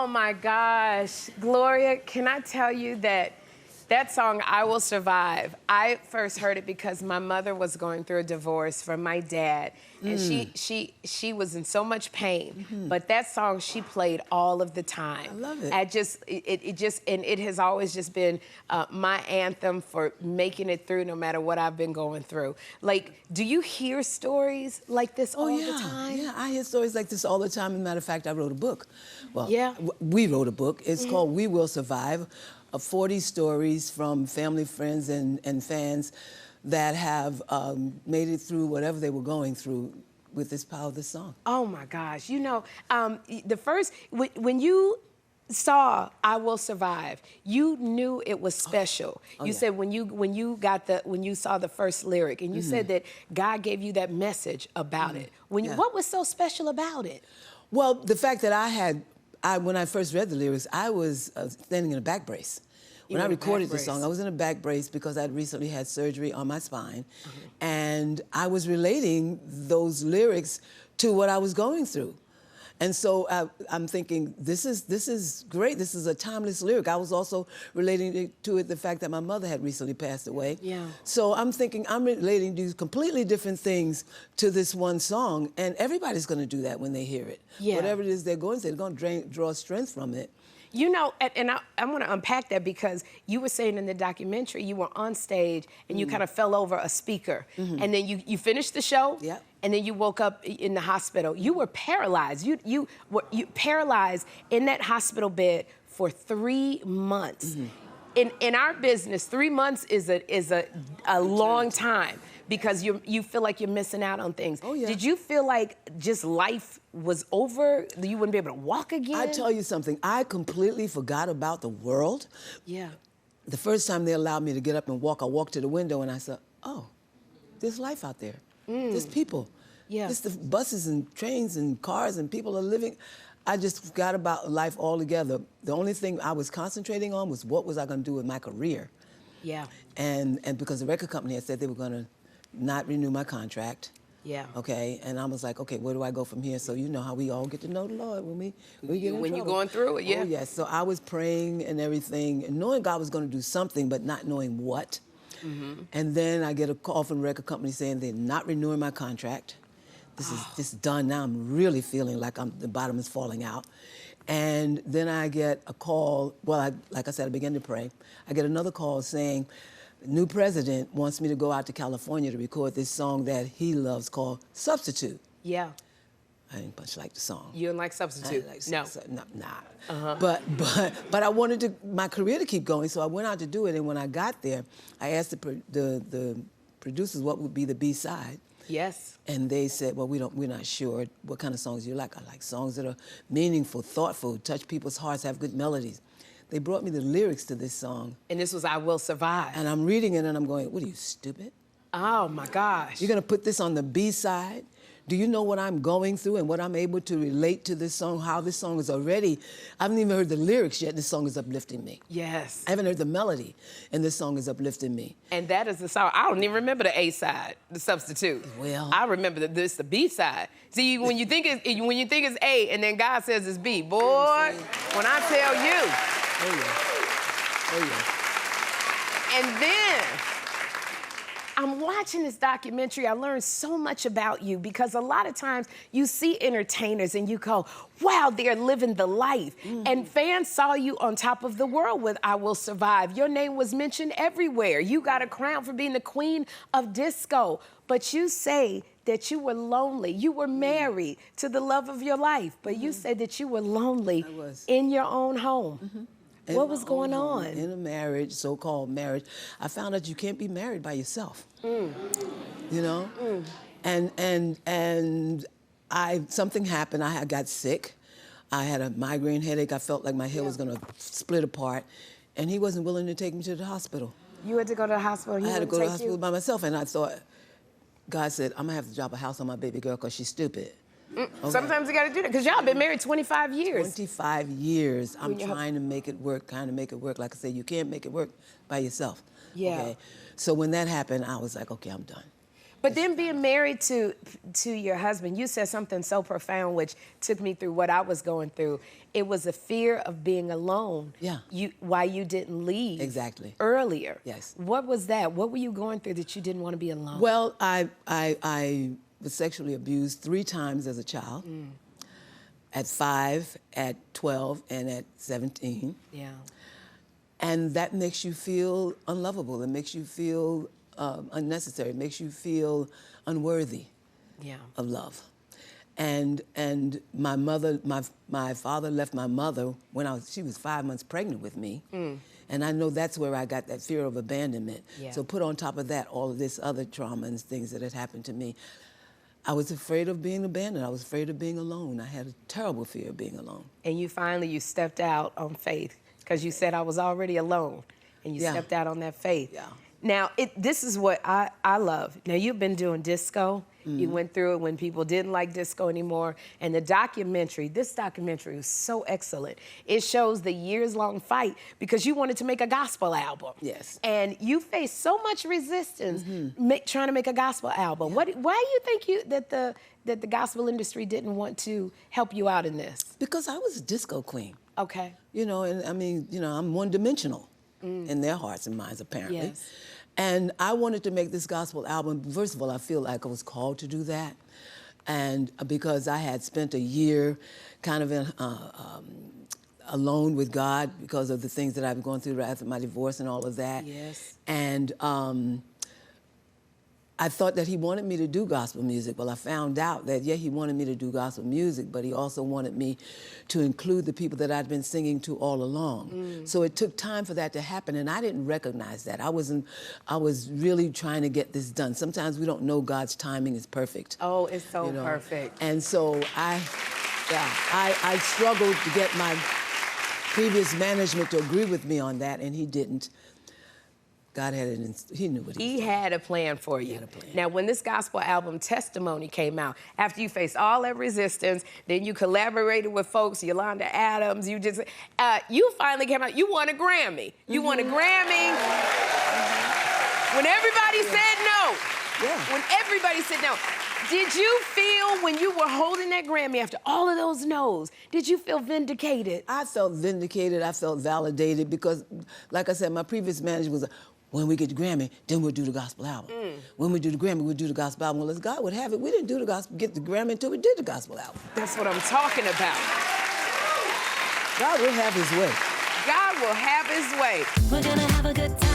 Oh my gosh. Gloria, can I tell you that that song, I Will Survive, I first heard it because my mother was going through a divorce from my dad. And she was in so much pain. But that song she played all of the time. I love it. It has always just been my anthem for making it through no matter what I've been going through. Like, do you hear stories like this all the time? Yeah, I hear stories like this all the time. As a matter of fact, I wrote a book. Well, yeah. We wrote a book. It's called We Will Survive. 40 stories from family, friends, and fans that have made it through whatever they were going through with this power of this song. Oh my gosh! You know, the first when you saw "I Will Survive," you knew it was special. You said when you saw the first lyric, and you said that God gave you that message about it. What was so special about it? Well, the fact that when I first read the lyrics, I was standing in a back brace. When I recorded the song, I was in a back brace because I'd recently had surgery on my spine. And I was relating those lyrics to what I was going through. And so I'm thinking, this is great. This is a timeless lyric. I was also relating to it the fact that my mother had recently passed away. Yeah. So I'm thinking I'm relating these completely different things to this one song, and everybody's going to do that when they hear it. Yeah. Whatever it is they're going through, they're going to draw strength from it. You know, and I want to unpack that because you were saying in the documentary you were on stage and you kind of fell over a speaker. And then you finished the show, and then you woke up in the hospital. You were paralyzed. You were paralyzed in that hospital bed for 3 months. In our business, 3 months is a long time because you feel like you're missing out on things. Oh, yeah. Did you feel like just life was over? You wouldn't be able to walk again? I tell you something, I completely forgot about the world. Yeah. The first time they allowed me to get up and walk, I walked to the window and I said, oh, there's life out there. There's people. Yeah. There's the buses and trains and cars and people are living. I just forgot about life altogether. The only thing I was concentrating on was what was I going to do with my career. Yeah. And because the record company had said they were going to not renew my contract. Yeah. Okay, and I was like, okay, where do I go from here? So you know how we all get to know the Lord when we get in trouble. When you're going through it, yeah. Oh, yes. So I was praying and everything, and knowing God was going to do something, but not knowing what. And then I get a call from the record company saying they're not renewing my contract. This is done now. I'm really feeling like the bottom is falling out. And then I get a call. Well, like I said, I began to pray. I get another call saying, new president wants me to go out to California to record this song that he loves called Substitute. Yeah. I didn't much like the song. You didn't like Substitute? No. But I wanted my career to keep going, so I went out to do it. And when I got there, I asked the producers what would be the B-side. Yes. And they said, well, we're not sure what kind of songs you like. I like songs that are meaningful, thoughtful, touch people's hearts, have good melodies. They brought me the lyrics to this song. And this was I Will Survive. And I'm reading it and I'm going, what are you, stupid? Oh my gosh. You're gonna put this on the B-side? Do you know what I'm going through and what I'm able to relate to this song, how this song is already, I haven't even heard the lyrics yet, this song is uplifting me. Yes. I haven't heard the melody, and this song is uplifting me. And that is the song, I don't even remember the A-side, the Substitute. Well. I remember the B-side. See, when you think it's A and then God says it's B, boy, when I tell you. Oh, yeah. And then, I'm watching this documentary, I learned so much about you because a lot of times you see entertainers and you go, wow, they're living the life. And fans saw you on top of the world with I Will Survive. Your name was mentioned everywhere. You got a crown for being the queen of disco. But you say that you were lonely. You were married to the love of your life, but you said that you were lonely in your own home. What was going on? In a marriage, so-called marriage, I found out you can't be married by yourself. You know? And something happened. I got sick. I had a migraine headache. I felt like my head was gonna split apart. And he wasn't willing to take me to the hospital. You had to go to the hospital? I had to go to the hospital by myself. And I thought, God said, I'm gonna have to drop a house on my baby girl because she's stupid. Okay. Sometimes you gotta do that, because y'all been married 25 years. 25 years. I'm trying to make it work, Like I said, you can't make it work by yourself. Yeah. Okay? So when that happened, I was like, okay, I'm done. But then being married to your husband, you said something so profound, which took me through what I was going through. It was a fear of being alone. Yeah. Why you didn't leave. Exactly. Earlier. Yes. What was that? What were you going through that you didn't want to be alone? Well, I was sexually abused 3 times as a child. At 5, at 12, and at 17. Yeah. And that makes you feel unlovable. It makes you feel unnecessary. It makes you feel unworthy of love. And my mother, my father left my mother when she was 5 months pregnant with me. And I know that's where I got that fear of abandonment. Yeah. So put on top of that all of this other trauma and things that had happened to me. I was afraid of being abandoned. I was afraid of being alone. I had a terrible fear of being alone. And you finally stepped out on faith because you said I was already alone, and you stepped out on that faith. Yeah. Now, this is what I love. Now, you've been doing disco. You went through it when people didn't like disco anymore. And this documentary was so excellent. It shows the years-long fight because you wanted to make a gospel album. Yes. And you faced so much resistance trying to make a gospel album. Why do you think that the gospel industry didn't want to help you out in this? Because I was a disco queen. Okay. You know, and I mean, you know, I'm one-dimensional in their hearts and minds, apparently. Yes. And I wanted to make this gospel album. First of all, I feel like I was called to do that. And because I had spent a year kind of alone with God because of the things that I've gone through after my divorce and all of that. Yes. And I thought that he wanted me to do gospel music. Well, I found out that, yeah, he wanted me to do gospel music, but he also wanted me to include the people that I'd been singing to all along. So it took time for that to happen, and I didn't recognize that. I was really trying to get this done. Sometimes we don't know God's timing is perfect. Oh, it's so perfect. And so I struggled to get my previous management to agree with me on that, and he didn't. God had it, he knew what he had a plan for you. He had a plan. Now, when this gospel album, Testimony, came out, after you faced all that resistance, then you collaborated with folks, Yolanda Adams, you finally came out, you won a Grammy. You won a Grammy when everybody said no. Yeah. When everybody said no. Did you feel, when you were holding that Grammy after all of those no's, did you feel vindicated? I felt vindicated, I felt validated because, like I said, my previous manager was, when we get the Grammy, then we'll do the gospel album. When we do the Grammy, we'll do the gospel album. Well, as God would have it, we didn't get the Grammy until we did the gospel album. That's what I'm talking about. God will have his way. God will have his way. We're gonna have a good time.